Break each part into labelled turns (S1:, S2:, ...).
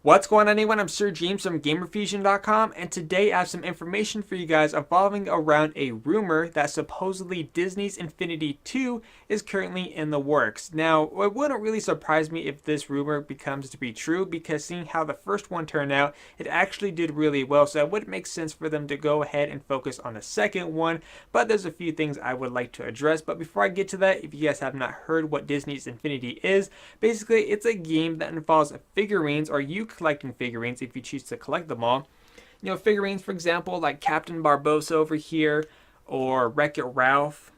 S1: What's going on, anyone? I'm Sir James from Gamerfuzion.com, and today I have some information for you guys revolving around a rumor that supposedly Disney's Infinity 2 is currently in the works. Now, it wouldn't really surprise me if this rumor becomes to be true, because seeing how the first one turned out, it actually did really well, so it would make sense for them to go ahead and focus on the second one, but there's a few things I would like to address. But before I get to that, if you guys have not heard what Disney's Infinity is, basically it's a game that involves figurines, or you collecting figurines if you choose to collect them all. You know, figurines, for example, like Captain Barbossa over here, or Wreck-It Ralph,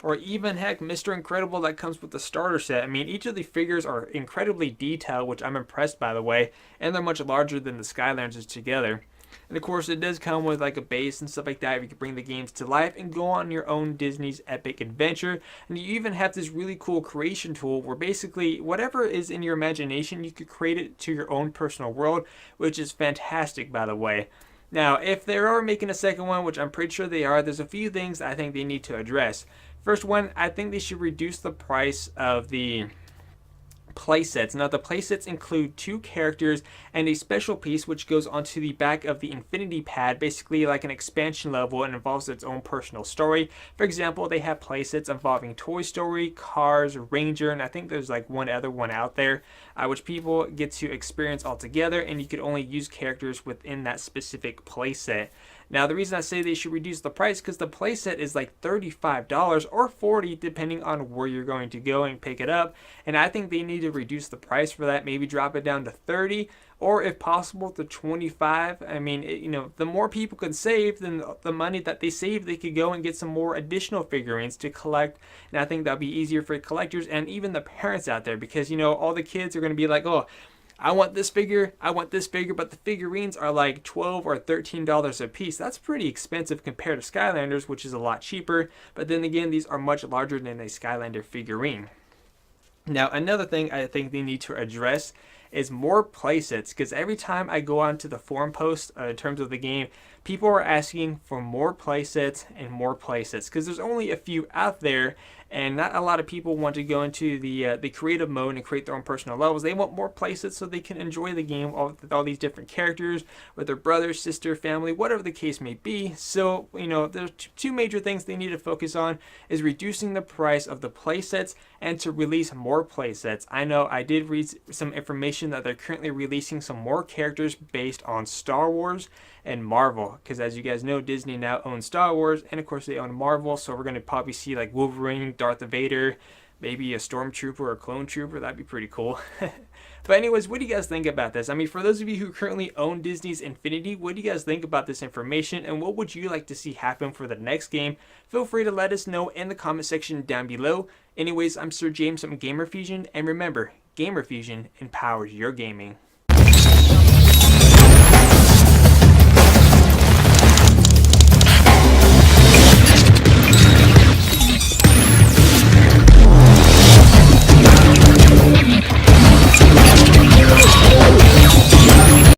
S1: or even, heck, Mr. Incredible that comes with the starter set. I mean, each of the figures are incredibly detailed, which I'm impressed, by the way, and they're much larger than the Skylanders together. And of course, it does come with like a base and stuff like that. You can bring the games to life and go on your own Disney's epic adventure. And you even have this really cool creation tool where basically whatever is in your imagination, you could create it to your own personal world, which is fantastic, by the way. Now, if they are making a second one, which I'm pretty sure they are, there's a few things that I think they need to address. First one, I think they should reduce the price of the playsets. Now, the playsets include 2 characters and a special piece which goes onto the back of the Infinity Pad, basically like an expansion level, and involves its own personal story. For example, they have playsets involving Toy Story, Cars, Ranger, and I think there's like one other one out there, which people get to experience all together, and you could only use characters within that specific playset. Now, the reason I say they should reduce the price because the playset is like $35 or $40 depending on where you're going to go and pick it up. And I think they need to reduce the price for that, maybe drop it down to $30 or if possible to $25. I mean, the more people can save, then the money that they save, they could go and get some more additional figurines to collect. And I think that'll be easier for collectors and even the parents out there, because, all the kids are going to be like, oh, I want this figure, but the figurines are like $12 or $13 a piece. That's pretty expensive compared to Skylanders, which is a lot cheaper. But then again, these are much larger than a Skylander figurine. Now, another thing I think they need to address is more playsets, because every time I go onto the forum post in terms of the game, people are asking for more playsets and more playsets, because there's only a few out there, and not a lot of people want to go into the creative mode and create their own personal levels. They want more playsets so they can enjoy the game with all these different characters, with their brother, sister, family, whatever the case may be. So, there's 2 major things they need to focus on is reducing the price of the playsets and to release more playsets. I know I did read some information that they're currently releasing some more characters based on Star Wars and Marvel, because as you guys know, Disney now owns Star Wars, and of course they own Marvel, so we're going to probably see like Wolverine, Darth Vader, maybe a Stormtrooper or a Clone Trooper. That'd be pretty cool. But anyways, what do you guys think about this? I mean, for those of you who currently own Disney's Infinity, what do you guys think about this information, and what would you like to see happen for the next game? Feel free to let us know in the comment section down below. Anyways, I'm Sir James from Gamerfuzion, and remember, Gamerfuzion empowers your gaming.